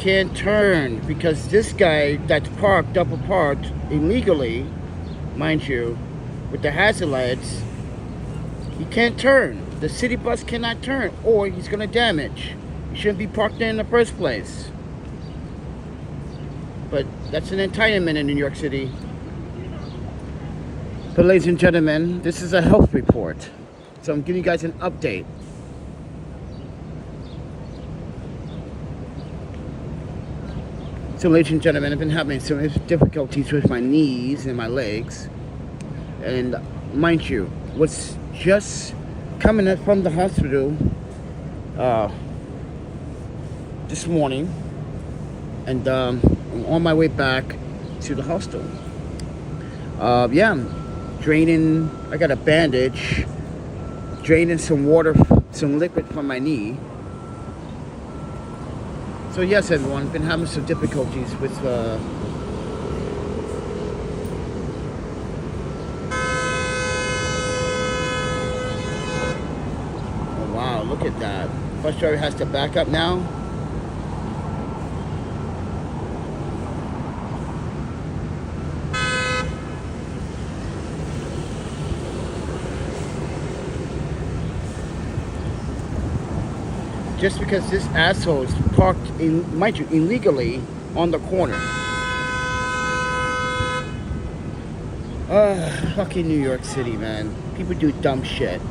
can't turn because this guy that's parked, double parked illegally, mind you, with the hazard lights, he can't turn. The city bus cannot turn, or he's gonna damage. He shouldn't be parked there in the first place. But that's an entitlement in New York City. But ladies and gentlemen, this is a health report. So I'm giving you guys an update. So ladies and gentlemen, I've been having some difficulties with my knees and my legs. And mind you, was just coming up from the hospital this morning. And I'm on my way back to the hostel. Yeah, I'm draining, I got a bandage, draining some water, some liquid from my knee. So yes, everyone, I've been having some difficulties with oh wow, look at that. Bus driver has to back up now. Just because this asshole is parked, mind you, illegally on the corner. Fucking New York City, man. People do dumb shit.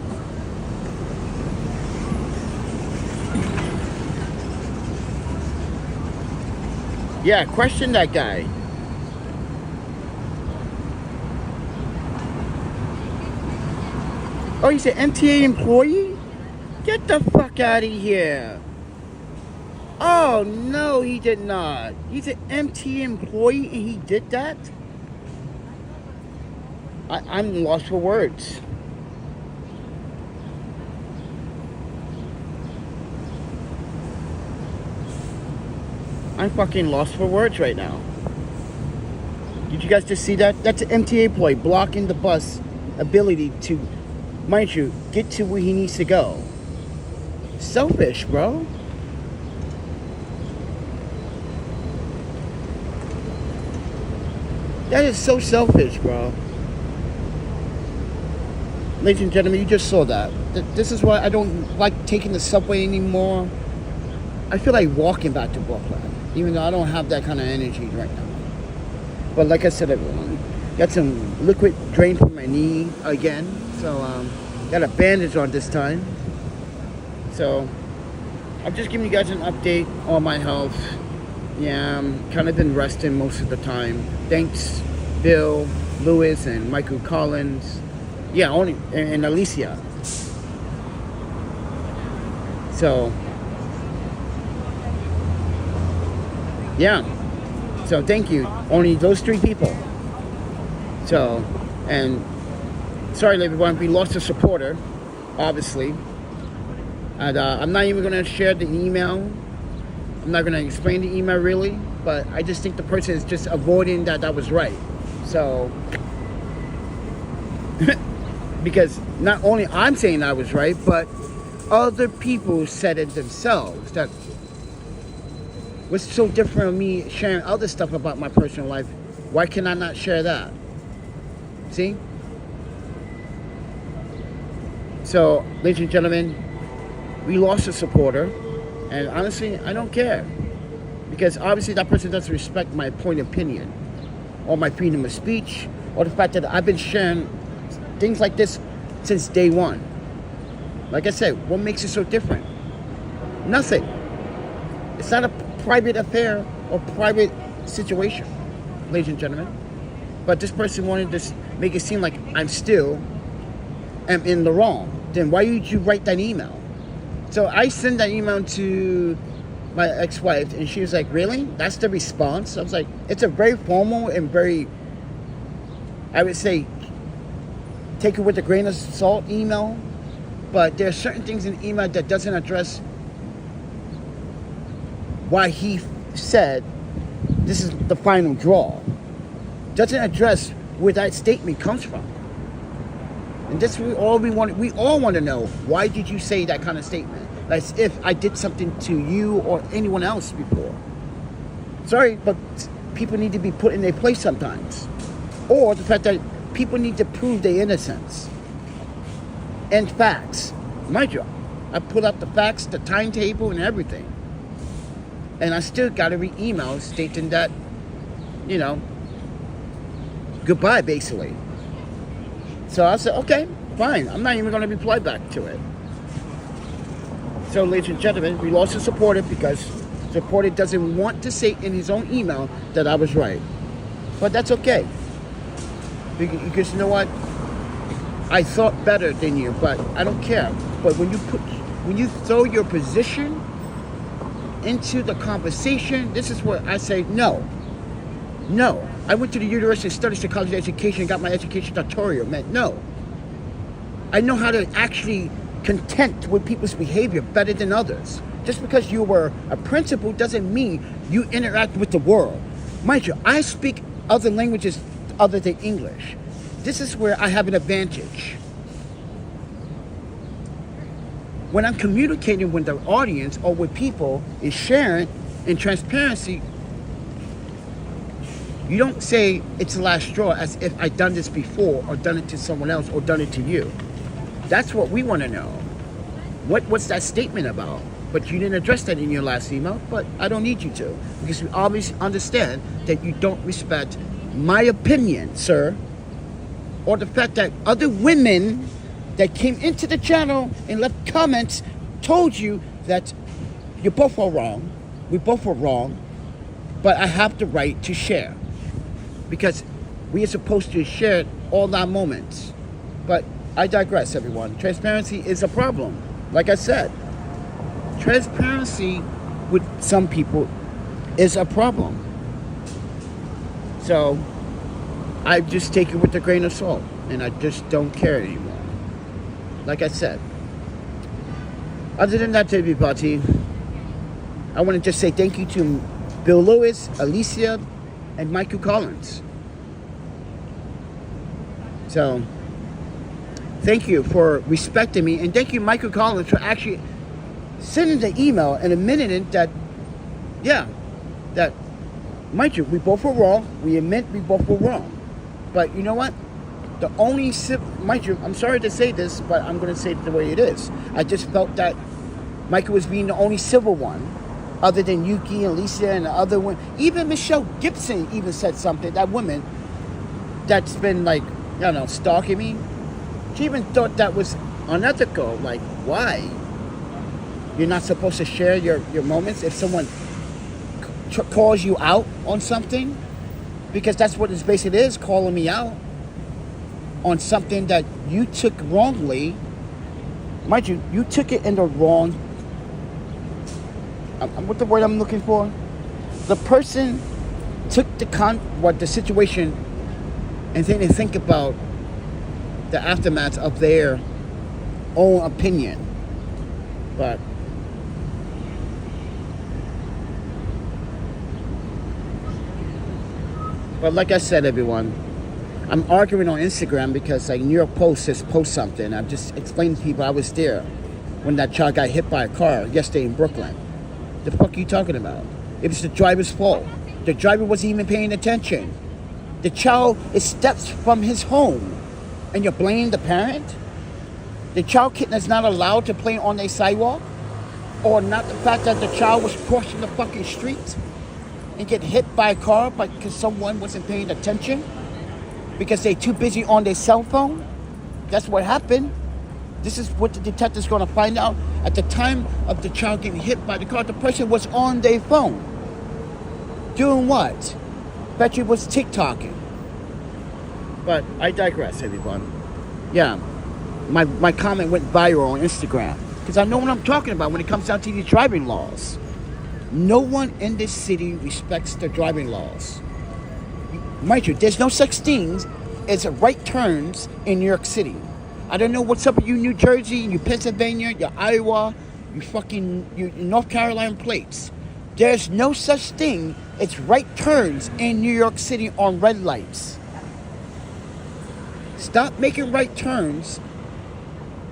Yeah, question that guy. Oh, he's an MTA employee? Get the fuck out of here. Oh, no, he did not. He's an MTA employee and he did that? I'm lost for words. I'm fucking lost for words right now. Did you guys just see that? That's an MTA employee blocking the bus ability to, mind you, get to where he needs to go. Selfish, bro. That is so selfish, bro. Ladies and gentlemen, you just saw that. This is why I don't like taking the subway anymore. I feel like walking back to Brooklyn, even though I don't have that kind of energy right now. But like I said, everyone, got some liquid drain from my knee again. So got a bandage on this time. So, I'm just giving you guys an update on my health. Yeah, I'm kind of been resting most of the time. Thanks, Bill, Lewis, and Michael Collins. Yeah, and Alicia. So, yeah. So, thank you. Only those 3 people. So, and sorry, everyone, we lost a supporter, obviously. And I'm not even going to share the email. I'm not going to explain the email really, but I just think the person is just avoiding that was right. So, because not only I'm saying I was right, but other people said it themselves. That what's so different from me sharing other stuff about my personal life? Why can I not share that? See? So, ladies and gentlemen, we lost a supporter, and honestly, I don't care. Because obviously that person doesn't respect my point of opinion, or my freedom of speech, or the fact that I've been sharing things like this since day one. Like I said, what makes it so different? Nothing. It's not a private affair or private situation, ladies and gentlemen. But this person wanted to make it seem like I'm still am in the wrong. Then why did you write that email? So I sent that email to my ex-wife, and she was like, really? That's the response? I was like, it's a very formal and very, I would say, take it with a grain of salt email. But there are certain things in the email that doesn't address why he said this is the final draw. Doesn't address where that statement comes from. And this we all want to know. Why did you say that kind of statement? As if I did something to you or anyone else before. Sorry, but people need to be put in their place sometimes. Or the fact that people need to prove their innocence. And facts. Mind you, I put up the facts, the timetable, and everything. And I still got to read emails stating that, you know, goodbye, basically. So I said, okay, fine. I'm not even going to reply back to it. So, ladies and gentlemen, we lost a supporter because the supporter doesn't want to say in his own email that I was right. But that's okay. Because you know what? I thought better than you, but I don't care. But when you throw your position into the conversation, this is where I say no. No. I went to the University of Studies for College Education and got my education doctoral. Man, no. I know how to actually content with people's behavior better than others. Just because you were a principal doesn't mean you interact with the world. Mind you, I speak other languages other than English. This is where I have an advantage. When I'm communicating with the audience or with people and sharing in transparency, you don't say it's the last straw as if I've done this before or done it to someone else or done it to you. That's what we want to know. What's that statement about? But you didn't address that in your last email, but I don't need you to. Because we obviously understand that you don't respect my opinion, sir. Or the fact that other women that came into the channel and left comments told you that you both are wrong. We both were wrong. But I have the right to share. Because we are supposed to share all our moments. But I digress, everyone. Transparency is a problem. Like I said, transparency with some people is a problem. So I just take it with a grain of salt, and I just don't care anymore. Like I said. Other than that, everybody, I want to just say thank you to Bill Lewis, Alicia, and Michael Collins. So, thank you for respecting me, and thank you, Michael Collins, for actually sending the email and admitting that, yeah, that, mind you, we both were wrong. We admit we both were wrong. But you know what? The only, mind you, I'm sorry to say this, but I'm going to say it the way it is. I just felt that Michael was being the only civil one, other than Yuki and Lisa and the other one. Even Michelle Gibson even said something, that woman that's been like, I don't know, stalking me. She even thought that was unethical. Like, why? You're not supposed to share your moments if someone calls you out on something? Because that's what it's basically is, calling me out on something that you took wrongly. Mind you, you took it in the wrong... What's the word I'm looking for? The person took the situation and then they think about the aftermath of their own opinion. But like I said, everyone, I'm arguing on Instagram because like New York Post has posted something. I've just explained to people I was there when that child got hit by a car yesterday in Brooklyn. The fuck are you talking about? It was the driver's fault. The driver wasn't even paying attention. The child is steps from his home, and you're blaming the parent? The child kitten is not allowed to play on a sidewalk? Or not the fact that the child was crossing the fucking street and get hit by a car because someone wasn't paying attention? Because they're too busy on their cell phone? That's what happened. This is what the detective's going to find out. At the time of the child getting hit by the car, the person was on their phone. Doing what? Bet you was TikToking. But I digress, everyone. Yeah, my comment went viral on Instagram. Because I know what I'm talking about when it comes down to these driving laws. No one in this city respects the driving laws. Mind you, there's no such things as right turns in New York City. I don't know what's up with you, New Jersey, you Pennsylvania, your Iowa, you North Carolina plates. There's no such thing as right turns in New York City on red lights. Stop making right turns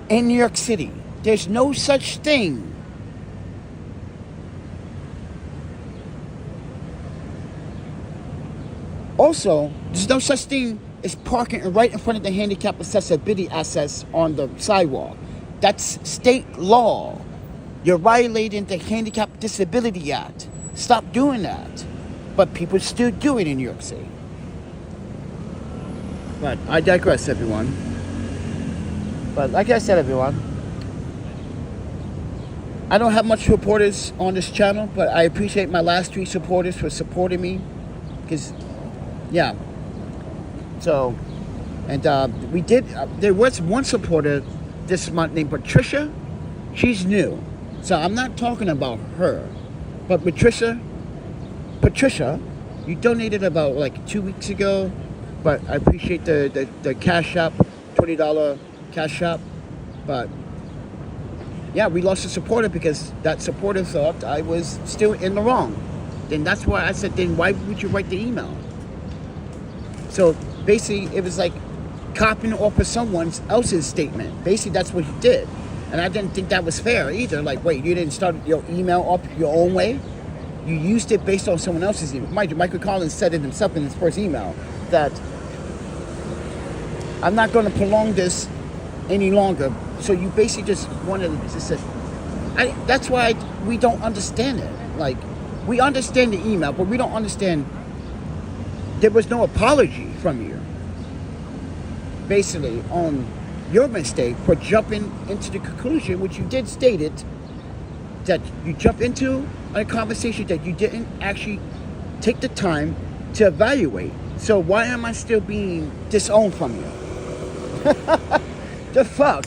in New York City. There's no such thing. Also, there's no such thing as parking right in front of the handicap accessibility access on the sidewalk. That's state law. You're violating the Handicap Disability Act. Stop doing that. But people still do it in New York City. But I digress, everyone. But like I said, everyone, I don't have much supporters on this channel, but I appreciate my last 3 supporters for supporting me. Because, yeah. So, and we did, there was one supporter this month named Patricia. She's new. So I'm not talking about her. But Patricia, you donated about like 2 weeks ago. But I appreciate the cash app, $20 cash app. But yeah, we lost a supporter because that supporter thought I was still in the wrong. Then that's why I said, then why would you write the email? So basically, it was like copying off of someone else's statement. Basically, that's what he did. And I didn't think that was fair either. Like, wait, you didn't start your email up your own way? You used it based on someone else's email. Michael Collins said it himself in his first email that I'm not going to prolong this any longer. So you basically just wanted to just say, that's why we don't understand it. Like, we understand the email, but we don't understand there was no apology from you. Basically, on your mistake for jumping into the conclusion, which you did state it, that you jumped into a conversation that you didn't actually take the time to evaluate. So why am I still being disowned from you? The fuck?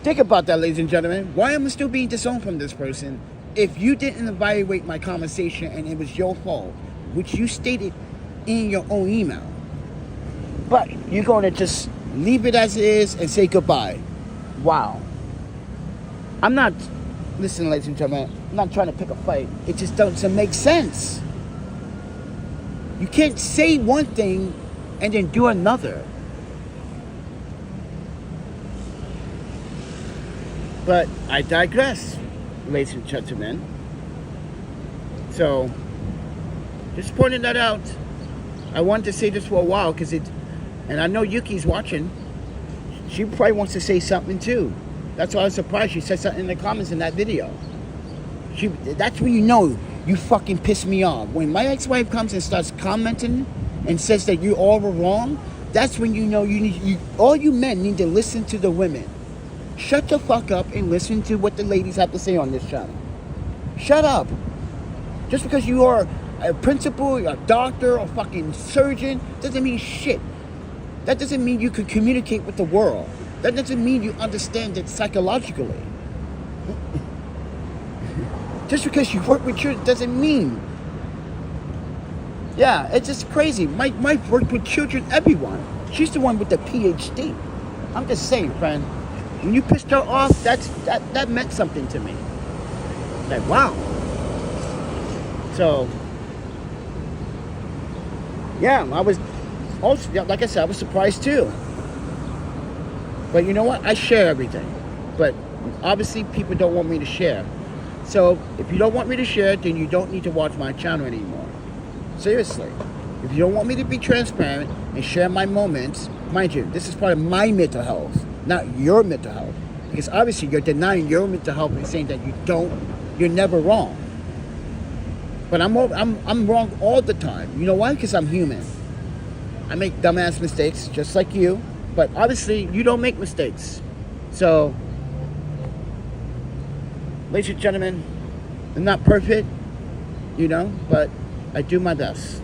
Think about that, ladies and gentlemen. Why am I still being disowned from this person if you didn't evaluate my conversation and it was your fault, which you stated in your own email? But you're going to just leave it as it is and say goodbye. Wow. I'm not, listen, ladies and gentlemen, I'm not trying to pick a fight. It just doesn't make sense. You can't say one thing and then do another. But I digress, ladies and gentlemen. So, just pointing that out. I wanted to say this for a while because it, and I know Yuki's watching. She probably wants to say something too. That's why I was surprised she said something in the comments in that video. That's when you know you fucking piss me off. When my ex-wife comes and starts commenting and says that you all were wrong, that's when you know all you men need to listen to the women. Shut the fuck up and listen to what the ladies have to say on this channel. Shut up. Just because you are a principal, a doctor, a fucking surgeon, doesn't mean shit. That doesn't mean you can communicate with the world. That doesn't mean you understand it psychologically. Just because you work with children doesn't mean. Yeah, it's just crazy. My wife worked with children, everyone. She's the one with the PhD. I'm just saying, friend. When you pissed her off, that meant something to me. Like, wow. So, yeah, I was also, like I said, I was surprised too. But you know what? I share everything. But obviously, people don't want me to share. So, if you don't want me to share, then you don't need to watch my channel anymore. Seriously. If you don't want me to be transparent and share my moments, mind you, this is part of my mental health, not your mental health. Because obviously you're denying your mental health and saying that you're never wrong. But I'm wrong all the time. You know why? Because I'm human. I make dumbass mistakes just like you. But obviously you don't make mistakes. So, ladies and gentlemen, I'm not perfect, you know, but I do my best.